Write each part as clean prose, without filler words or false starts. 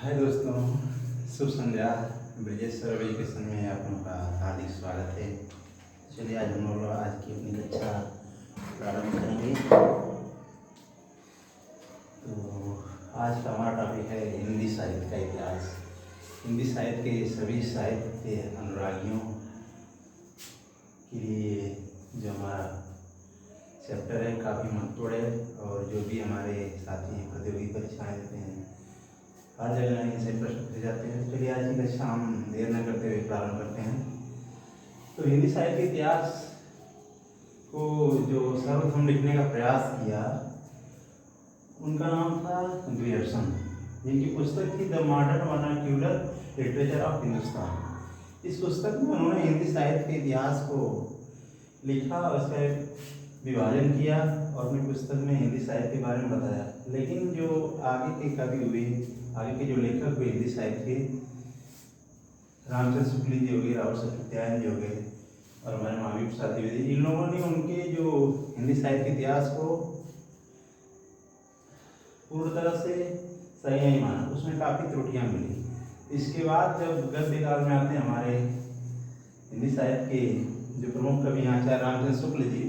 हाय दोस्तों, शुभ संध्या। Brijesh sir education में आप लोगों का हार्दिक स्वागत है। चलिए आज हम लोग आज की अपनी कक्षा प्रारंभ करेंगे। तो आज का हमारा टॉपिक है हिंदी साहित्य का इतिहास। हिंदी साहित्य के सभी साहित्य अनुरागियों के लिए जो हमारा चैप्टर है काफ़ी महत्वपूर्ण है, और जो भी हमारे साथी प्रतियोगी परीक्षाएँ देते हैं हर जगह इनसे प्रश्न पूछे जाते हैं। चलिए आज की कक्षा हम देर न करते हुए प्रारंभ करते हैं। तो हिंदी साहित्य के इतिहास को जो सर्वप्रथम लिखने का प्रयास किया उनका नाम था ग्रियर्सन, जिनकी पुस्तक थी the modern vernacular literature of Hindustan. इस पुस्तक में उन्होंने हिंदी साहित्य के इतिहास को लिखा, उसका विभाजन किया और अपनी पुस्तक में हिंदी साहित्य के बारे में बताया। लेकिन जो आगे के कवि हुए, आगे के जो लेखक हुए हिंदी साहित्य के, रामचंद्र शुक्ल जी हो गए, राहुल सत्यायन जी हो गए और हमारे महावीर प्रसाद द्विवेदी, इन लोगों ने उनके जो हिंदी साहित्य के इतिहास को पूर्ण तरह से सही नहीं माना, उसमें काफ़ी त्रुटियां मिली। इसके बाद जब गद्य काल में आते हैं हमारे हिंदी साहित्य के जो प्रमुख कवि हैं आचार्य रामचंद्र शुक्ल जी,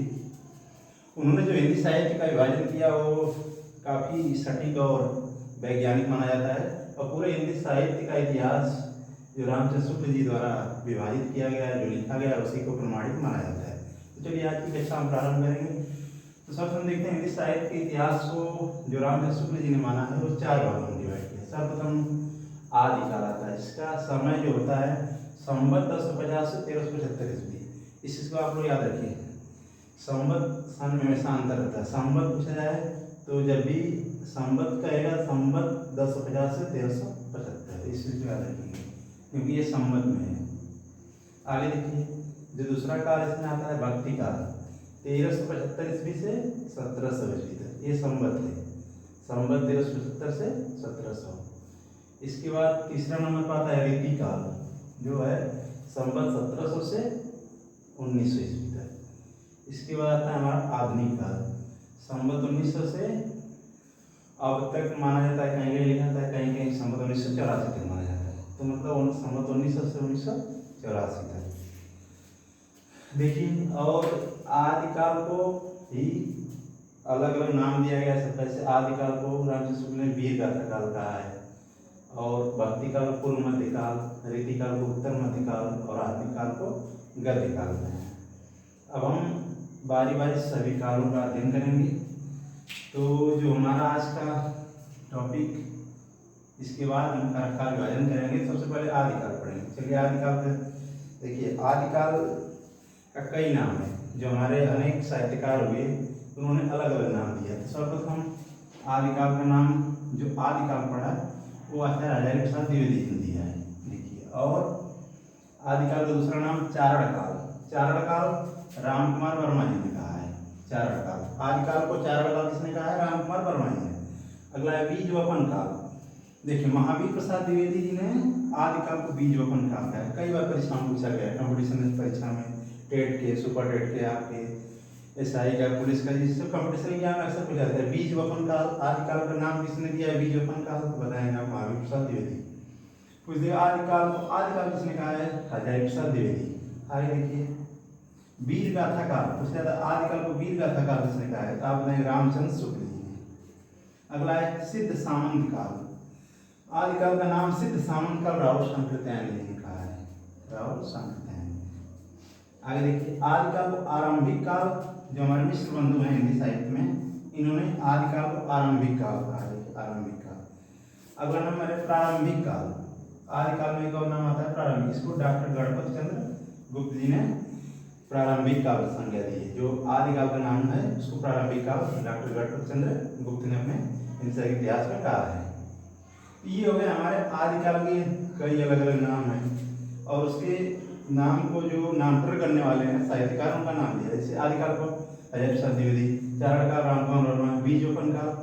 उन्होंने जो हिंदी साहित्य का विभाजन किया वो काफ़ी सटीक और वैज्ञानिक माना जाता है, और पूरे हिंदी साहित्य का इतिहास जो रामचंद्र शुक्ल जी द्वारा विभाजित किया गया है, जो लिखा गया है, उसी को प्रमाणिक माना जाता है। तो चलिए आज की कक्षा हम प्रारंभ करेंगे। तो सर्वप्रथम देखते हैं हिंदी साहित्य के इतिहास को जो रामचंद्र शुक्ल जी ने माना है वो 4 भागों में डिवाइड किया। सर्वप्रथम आदिकाल आता है, इसका समय जो होता है संवत 1050 से 1375 ईस्वी। इसको आप लोग याद रखिए, संवत सन में हमेशा अंतर रहता है। संवत पूछा जाए तो जब भी संवत कहेगा संवत 1050 से 1375 ईस्वी को याद रखिएगा, क्योंकि ये संवत में है। आगे देखिए, जो दूसरा काल इसमें आता है भक्ति काल, 1375 ईस्वी से 1700 ईस्वी तक, ये संवत है। संवत 1375 से 1700। इसके बाद तीसरा नंबर पर आता है रीति काल, जो है संवत 1700 से 1900 ईस्वी तक। इसके बाद आता है हमारा आधुनिक काल, संवत 1900 से अब तक माना जाता है, कहीं कहीं लिखा जाता है, कहीं कहीं संवत 1984 तक माना जाता है। तो मतलब संवत 1900 से 1984 तक देखिए। और आदिकाल को ही अलग अलग नाम दिया गया है। सबसे आदिकाल को रामचंद्र शुक्ल ने वीर गाथा काल कहा है, और भक्ति काल को पूर्व मध्यकाल, रीति काल को उत्तर मध्यकाल और आधुनिक काल को गद्य काल कहा है। अब हम बारी बारी सभी कालों का अध्ययन करेंगे। तो जो हमारा आज का टॉपिक, इसके बाद हम काल का विभाजन करेंगे। सबसे पहले आदिकाल पढ़ेंगे। चलिए आदिकाल का देखिए, आदिकाल का कई नाम है। जो हमारे अनेक साहित्यकार हुए उन्होंने अलग अलग नाम दिया। तो सर्वप्रथम आदिकाल का नाम जो आदिकाल पढ़ा वो आचार्य राजेंद्र प्रसाद द्विवेदी ने दिया है, देखिए। और आदिकाल का दूसरा नाम चारण काल, चारण काल राम कुमार वर्मा जी ने कहा है। चारण काल, आदिकाल को चारण काल किसने कहा है? राम कुमार वर्मा जी ने। अगला है बीज वपन काल। देखिए, महावीर प्रसाद द्विवेदी जी ने आदिकाल को बीज वपन काल कहा है। कई बार परीक्षा में पूछा गया है, कंपटीशन परीक्षा में, टेट के, सुपर टेट के, आपके एसआई का, पुलिस का, जिससे कंपटीशन एग्जाम अक्सर पूछा जाता है बीज वपन काल। आदिकाल का नाम किसने दिया है बीज वपन काल? तो बताएंगे आप महावीर प्रसाद द्विवेदी। पूछ दिया आदिकाल को, आदिकाल किसने कहा है? राजेंद्र प्रसाद द्विवेदी। आगे देखिए, वीर गाथा काल पूछा जाता है, आदिकाल को वीर गाथा काल किसने कहा है? तो आप बताएंगे रामचंद्र शुक्ल जी ने। अगला है सिद्ध सामंत काल, आदिकाल का नाम सिद्ध सामंत काल राहुल संकृत्यायन जी ने कहा है, राहुल संकृत्यायन। आगे देखिए, आदिकाल को आरंभिक काल, जो हमारे मिश्र बंधु हैं हिंदी साहित्य में, इन्होंने आदिकाल को आरंभिक काल कहा है, आरंभिक काल। अगला नंबर है प्रारंभिक काल। आदिकाल में एक और नाम आता है प्रारंभिक, इसको डॉक्टर गणपत चंद्र गुप्त जी ने प्रारंभिक काल संज्ञा दी है। जो आदिकाल का नाम है उसको प्रारंभिक काल डॉक्टर गणपत चंद्र गुप्त ने अपने हिंदी इतिहास में कहा है। ये हो गए हमारे आदिकाल के कई अलग अलग नाम हैं, और उसके नाम को जो नामकरण करने वाले हैं साहित्यकारों का नाम दिया। जैसे आदिकाल को राजेंद्र प्रसाद द्विवेदी, चारण काल राम कुमार वर्मा, बीज वपन काल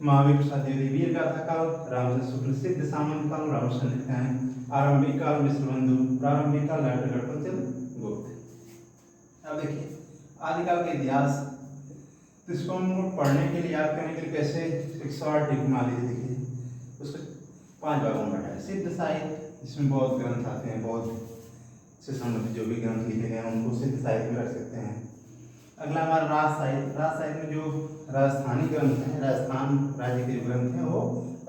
महावीर प्रसाद द्विवेदी, वीर गाथा काल रामचंद्र शुक्ल, सिद्ध सामंत काल राहुल संकृत्यायन, आरंभिक काल मिश्र बंधु, प्रारंभिक काल डॉक्टर गणपत चंद्र गुप्त। अब देखिए आदिकाल का इतिहास, तो इसको हम पढ़ने के लिए, याद करने के लिए कैसे एक शॉर्ट टिप मान लीजिए। देखिए, उसको 5 भागों में बांटा है। सिद्ध साहित्य, इसमें बौद्ध ग्रंथ आते हैं, बौद्ध से संबंधित जो भी ग्रंथ लिखे गए हैं उनको सिद्ध साहित्य में रख सकते हैं। अगला हमारा राज साहित्य। राज साहित्य में जो राजस्थानी ग्रंथ हैं, राजस्थान राज्य के जो ग्रंथ हैं वो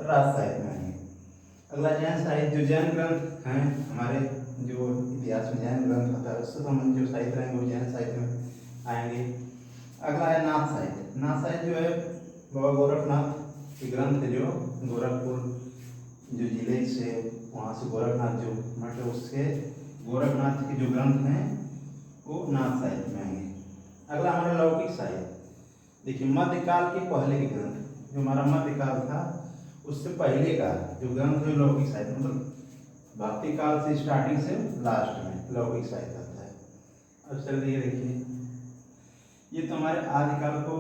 राज साहित्य में आएंगे। अगला जैन साहित्य, जो जैन ग्रंथ हैं हमारे जो इतिहास में जैन ग्रंथ होता है उससे संबंधित जो साहित्य रहेंगे वो जैन साहित्य में आएंगे। अगला है नाथ साहित्य। नाथ साहित्य जो है बाबा गोरखनाथ के ग्रंथ है, जो गोरखपुर जो जिले से वहाँ से गोरखनाथ जो मठ है उसके गोरखनाथ के जो ग्रंथ हैं वो नाथ साहित्य में आएंगे। अगला हमारा लौकिक साहित्य। देखिए मध्यकाल के पहले के ग्रंथ, जो हमारा मध्यकाल था उससे पहले का जो ग्रंथ है लौकिक साहित्य, मतलब भक्ति काल से स्टार्टिंग से लास्ट में लौकिक साहित्य आता है। अब चलिए देखिए, ये तो हमारे आदिकाल को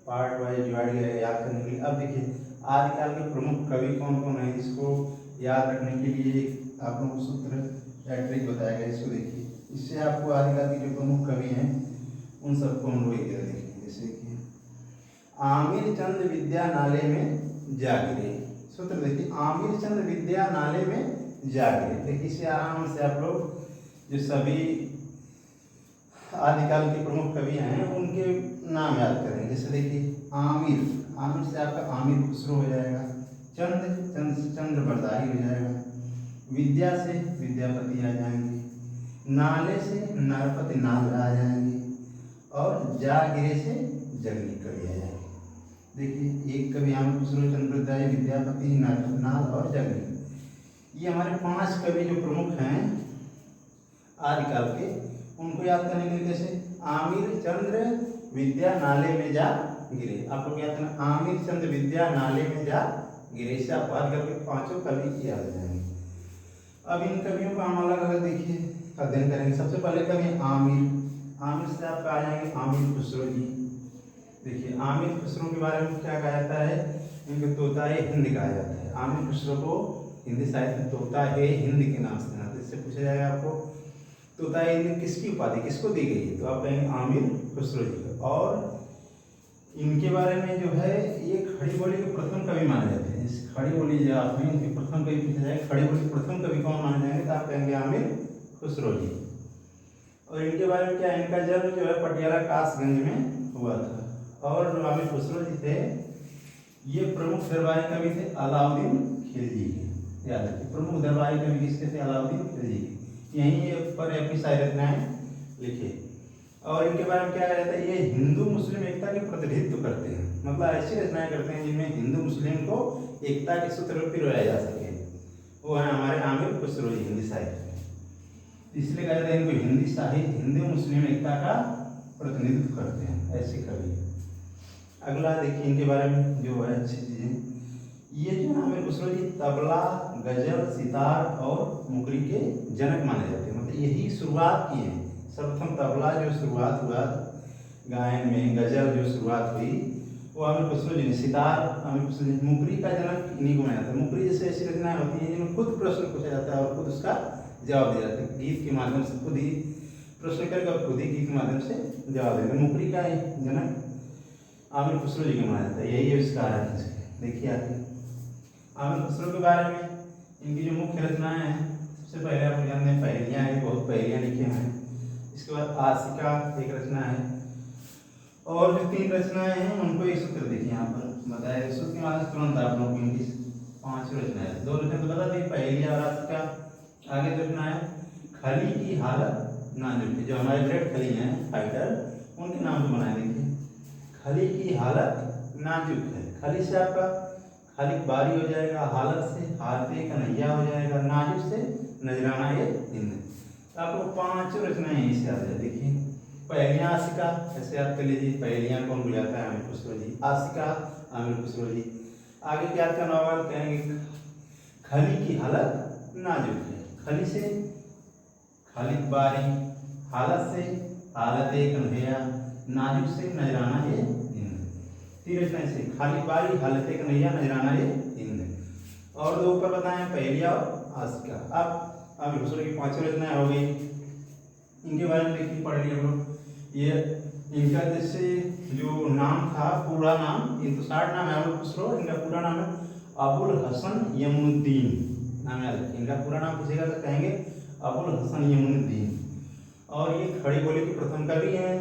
पार्ट वाइज डिवाइड किया गया याद करने के लिए। अब देखिए आदिकाल के प्रमुख कवि कौन कौन है, इसको याद रखने के लिए आप लोगों को सूत्र या ट्रिक बताया गया। इसको देखिए, इससे आपको आदिकाल के जो प्रमुख कवि हैं उन सबको हम लोग एक जगह देखेंगे। जैसे कि आमिर चंद विद्या नाले में जा गिरे। सूत्र देखिए, आमिर चंद विद्या नाले में जा गिरे। देखिए इसे आराम से आप लोग जो सभी आदिकाल के प्रमुख कवि हैं उनके नाम याद करेंगे। जैसे देखिए आमिर, आमिर से आपका आमिर खुसरो हो जाएगा। चंद, चंद से चंद्र बरदाई हो जाएगा। विद्या से विद्यापति आ जाएंगे। नाले से नरपति नाल आ जाएंगे। और जा गिरे से जगनी कवि आ जाएंगे। देखिए एक कवि आमिर खुसरो, चंद्र बरदाई, विद्यापति, नरपति नाल और जगनी, ये हमारे 5 कवि जो प्रमुख हैं आदिकाल के, उनको याद करने के लिए कैसे आमिर चंद्र विद्या नाले में जा गिरे। आप लोग याद करना आमिर चंद्र विद्या नाले में जा गिरे, से आप आदिकाल के 5 कवि याद हो जाएंगे। अब इन कवियों को हम अलग अलग देखिए अध्ययन करेंगे। सबसे पहले कवि आमिर, आमिर से आपका आ जाएंगे आमिर खुसरो जी। देखिए आमिर खुसरो के बारे में क्या कहा जाता है, इनको तोताए हिंद कहा जाता है। आमिर खुसरो को हिंदी साहित्य में तोताए हिंद के नाम से जाना। इससे पूछा जाएगा आपको तोताए हिंद किसकी उपाधि किसको दी गई है, तो आप कहेंगे आमिर खुसरो जी का। और इनके बारे में जो है ये खड़ी बोली के प्रथम कवि माने जाते हैं। इस खड़ी बोली जो आप हैं इनके प्रथम कवि पूछा जाएगा, खड़ी बोली के प्रथम कवि कौन माने जाएंगे, तो आप कहेंगे आमिर खुसरो जी। और इनके बारे में क्या, इनका जन्म जो है पटियाला कासगंज में हुआ था। और जो आमिर खुसरो जी थे ये प्रमुख दरबारी कवि थे अलाउद्दीन खिलजी के। याद रखिए प्रमुख दरबारी कवि किसके थे, अलाउद्दीन खिलजी के। यहीं पर अपनी सारी रचनाएं लिखे। और इनके बारे में क्या कहा जाता है, ये हिंदू मुस्लिम एकता के प्रतिनिधित्व करते हैं। मतलब ऐसी रचनाएं करते हैं जिनमें हिंदू मुस्लिम को एकता के सूत्र में पिरोया जा सके। वो है हमारे आमिर खुसरो जी हिंदी साहित्य में। इसलिए कहा जाता है इनको हिंदी साहित्य हिंदू मुस्लिम एकता का प्रतिनिधित्व करते हैं ऐसे कवि। अगला देखिए इनके बारे में जो है अच्छी चीजें, ये जो आमिर खुसरो जी तबला, गजल, सितार और मुकरी के जनक माने जाते हैं। मतलब यही शुरुआत की है। सर्वप्रथम तबला जो शुरुआत हुआ गायन में, गजल जो शुरुआत हुई वो आमिर खुसरो जी ने, सितार आमिर खुसरो जी, मुकरी का जनक इन्हीं को माना जाता है। मुकरी जैसे ऐसी रचनाएं होती हैं जिनमें खुद प्रश्न पूछा जाता है और खुद उसका जवाब दिया जाता है। गीत के माध्यम से खुद ही प्रश्न करके और खुद ही गीत के माध्यम से जवाब देते हैं। मुकरी का जनक आमिर खुसरो जी को माना जाता है, यही आविष्कार है इसके। देखिए आगे आमिर खुसरो के बारे में इनकी जो मुख्य रचनाएं हैं, सबसे पहले आप जानते हैं पहेलियाँ हैं, बहुत पहेलियाँ लिखे हैं। इसके बाद आशिका एक रचना है। और जो 3 रचनाएं हैं उनको एक सूत्र देखिए यहाँ पर बताया है। सूत्र के माध्यम से तुरंत आप लोगों को इनकी 5 रचनाएं, 2 रचना तो बता दी पहेलियाँ और आशिका। आगे रचना है खली की हालत नाजुक है। जो हमारे ब्रेड खली हैं फाइटर, उनके नाम से बनाए। देखिए खली की हालत नाजुक है। खली से आपका खली बारी हो जाएगा, हालत से हालते कन्हैया हो जाएगा, नाजुक से नजराना ये हिंद। तो आपको 5 रचनाएं यहीं से याद है। देखिए पहेलियाँ आशिका ऐसे याद कर लीजिए, पहेलियाँ कौन बुझाता है, आमिर खुसरो जी। आशिका आमिर खुसरो जी। आगे क्या करना होगा, कहेंगे खली की हालत नाजुक है। खली से खालिद बारी, हालत से हालत कन्हैया, नाजुक से नजराना ये हिंद। 3 रचनाएं से खालिद बारी, हालत कन्हैया, नजराना ये हिंद। और 2 ऊपर बताएं पहेलिया और आशिका। अब आमिर खुसरो की 5 रचनाएं हो गई। इनके बारे में देखिए पढ़ लिया हम लोग। ये इनका जैसे जो नाम था पूरा नाम, ये तो 60 नाम है आमिर खुसरो, इनका पूरा नाम है अबुल हसन यमुनुद्दीन नाम याद रखिए। इनका पूरा नाम पूछेगा तो कहेंगे अबुल हसन यमुनुद्दीन। और ये खड़ी बोली के प्रथम कवि हैं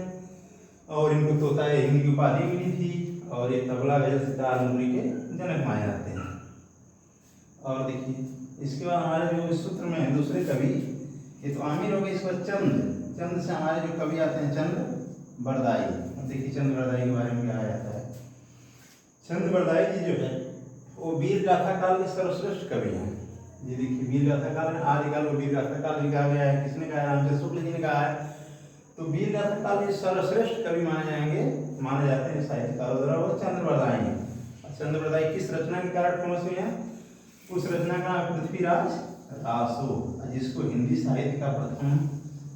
और इनको तोता हिंद की उपाधि मिली थी और ये तबला गजल सितार मुगरी के जनक माने जाते हैं। और देखिए इसके बाद हमारे जो इस सूत्र में दूसरे कवि, ये तो आमिर हो गए, इसके बाद चंद से हमारे जो कवि आते हैं चंद बरदाई। देखिए चंद बरदाई के बारे में क्या जाता है। चंद बरदाई जी जो है वो वीर गाथा काल के सर्वश्रेष्ठ कवि हैं। ये देखिए वीर गाथा काल में आदिकाल को वीर गाथा काल भी कहा गया है। किसने कहा है? रामचंद्र शुक्ल जी ने कहा है। तो वीर गाथा काल के सर्वश्रेष्ठ कवि माने जाते हैं साहित्यकारों द्वारा, वो चंद बरदाई हैं। चंद बरदाई किस रचना के कारण फेमस हुए हैं? उस रचना का पृथ्वीराज रासो, जिसको हिंदी साहित्य का प्रथम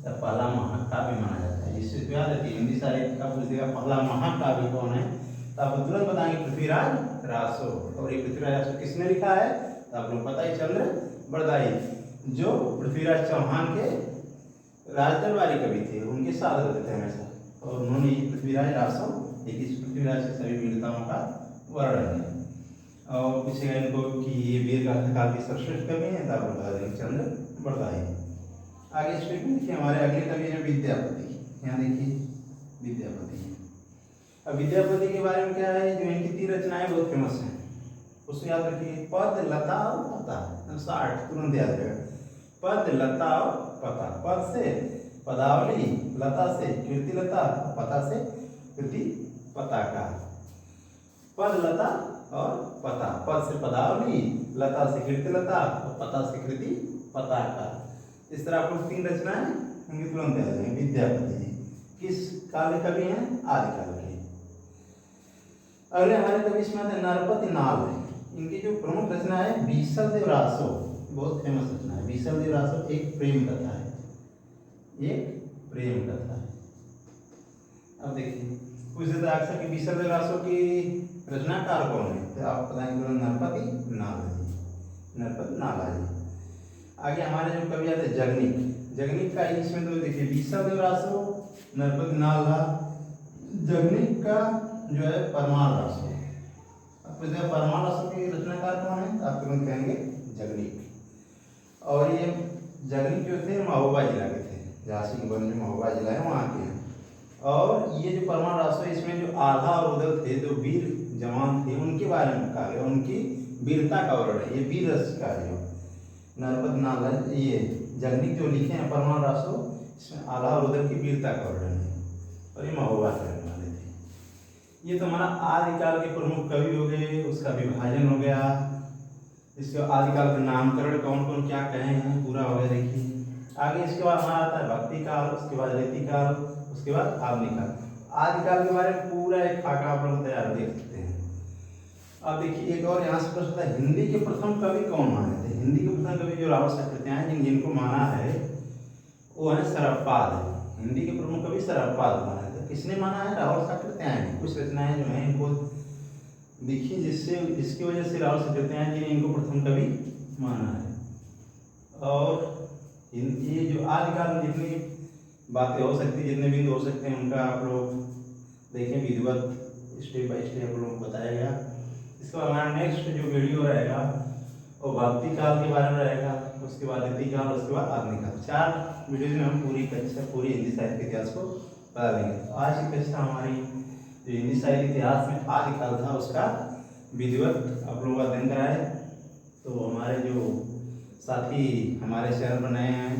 या पहला महाकाव्य माना जाता है। जिससे याद रखिए हिंदी साहित्य का पहला महाकाव्य कौन है? तो आप तुरंत बताएंगे पृथ्वीराज रासो। और ये पृथ्वीराज रासो किसने लिखा है? तो आप लोग पता ही चंद्र बरदाई, जो पृथ्वीराज चौहान के राजदरबारी कवि थे, उनके साथ रहते थे हमेशा। और उन्होंने पृथ्वीराज रासो देखिए पृथ्वीराज के सभी वीरताओं का वर्णन है। और पूछेगा इनको कि ये वीर गाथा काल के सर्वश्रेष्ठ कवि हैं, तो आप बता देंगे चंद्र बरदाई। आगे इस पे देखिए हमारे अगले कवि हैं विद्यापति। यहाँ देखिए विद्यापति हैं। अब विद्यापति के बारे में क्या है? जो इनकी 3 रचनाएं बहुत फेमस हैं, उसको याद रखिए। पद लता और पता, 60 तुरंत याद रहेगा। पद लता और पता, पद से पदावली, लता से कीर्ति लता, पता से कृति पताका। पद लता और पता, पद से पदावली, लता से कीर्ति लता और पता से कृति पताका। इस तरह आपको 3 रचनाएं उनकी तुरंत याद रहेंगे। विद्यापति जी किस काल के कवि हैं? आदिकाल के। अगले हमारे कवि इसमें आते हैं नरपति नाल। इनकी जो प्रमुख रचना है बीसल देव रासो, बहुत फेमस रचना है। बीसल देव रासो एक प्रेम कथा है, एक प्रेम कथा है। अब देखिए पूछते थे अक्सर कि बीसल देव रासो की रचनाकार कौन है? तो आप बताएंगे नरपति नाला जी, नरपति नाला जी। आगे हमारे जो कवि आते हैं जगनिक। जगनिक का इसमें तो देखिए बीसल देव रासो, नरपति नाला, जगनिक का जो है परमार रासो। परमार रासो के रचनाकार कौन है? आप तुरंत कहेंगे जगनिक। और ये जगनिक जो थे महोबा जिला के थे, झांसी के वन जो महोबा जिला है वहाँ के हैं। और ये जो परमार रासो इसमें जो आल्हा और उदल थे, जो वीर जवान थे, उनके बारे में कहा गया, उनकी वीरता का वर्णन है। ये वीर रस का है। नरपति नाल ये जगनिक जो लिखे हैं परमार रासो, इसमें आल्हा और उदल की वीरता का वर्णन है। और ये महोबा से रहने वाले थे। ये तो हमारा आदिकाल के प्रमुख कवि हो गए, उसका विभाजन हो गया, इसके आदिकाल का नामकरण कौन कौन क्या कहे हैं पूरा हो गया। देखिए आगे इसके बाद हमारा आता है भक्ति काल, उसके बाद रीति काल, उसके बाद आधुनिक काल। आदिकाल के बारे में पूरा एक खाका आप लोग तैयार देख सकते हैं। अब देखिए एक और यहाँ से प्रश्न था, हिंदी के प्रथम कवि कौन माने थे? हिंदी के प्रथम कवि जो रावल सकृत्यायन जिनको माना है वो है सरपाल। हिंदी के प्रमुख कवि सरपाल माना है। किसने माना है? रावल सकृत्यायन। कुछ रचनाएं जो हैं इनको देखिए जिसकी वजह से रावल सकृत्यायन जी ने इनको प्रथम कवि माना है। और ये जो आदिकाल में जितनी बातें हो सकती, जितने बिंदु हो सकते हैं, उनका आप लोग देखें विधिवत स्टेप बाय स्टेप आप लोगों को बताया गया। इसके बाद हमारा नेक्स्ट जो वीडियो रहेगा वो भक्ति काल के बारे में रहेगा, उसके बाद रीति काल, उसके बाद आधुनिक काल। 4 वीडियो में हम पूरी कक्षा, पूरी हिंदी साहित्य के इतिहास को बता देंगे। तो आज की कक्षा हमारी जो हिंदी साहित्य इतिहास में आदिकाल था उसका विधिवत आप लोगों का अध्ययन कराए। तो हमारे जो साथी हमारे चैनल पर नए हैं,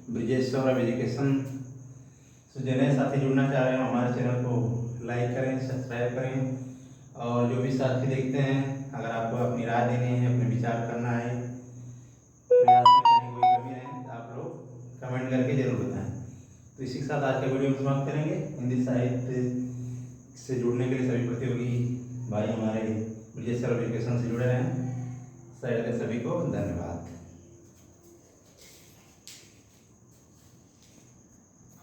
ब्रिजेश सौरभ एजुकेशन, तो जो नए साथी जुड़ना चाह रहे हैं हमारे चैनल को लाइक करें, सब्सक्राइब करें। और जो भी साथी देखते हैं, अगर आपको अपनी राय देनी है, अपने विचार करना है, प्रयास में कहीं कोई कमी रहे तो आप लोग कमेंट करके जरूर बताएं। तो इसी के साथ आज का वीडियो समाप्त करेंगे। हिंदी साहित्य से जुड़ने के लिए सभी प्रतियोगी भाई हमारे ब्रिजेश सौरभ एजुकेशन से जुड़े रहें। सभी को धन्यवाद।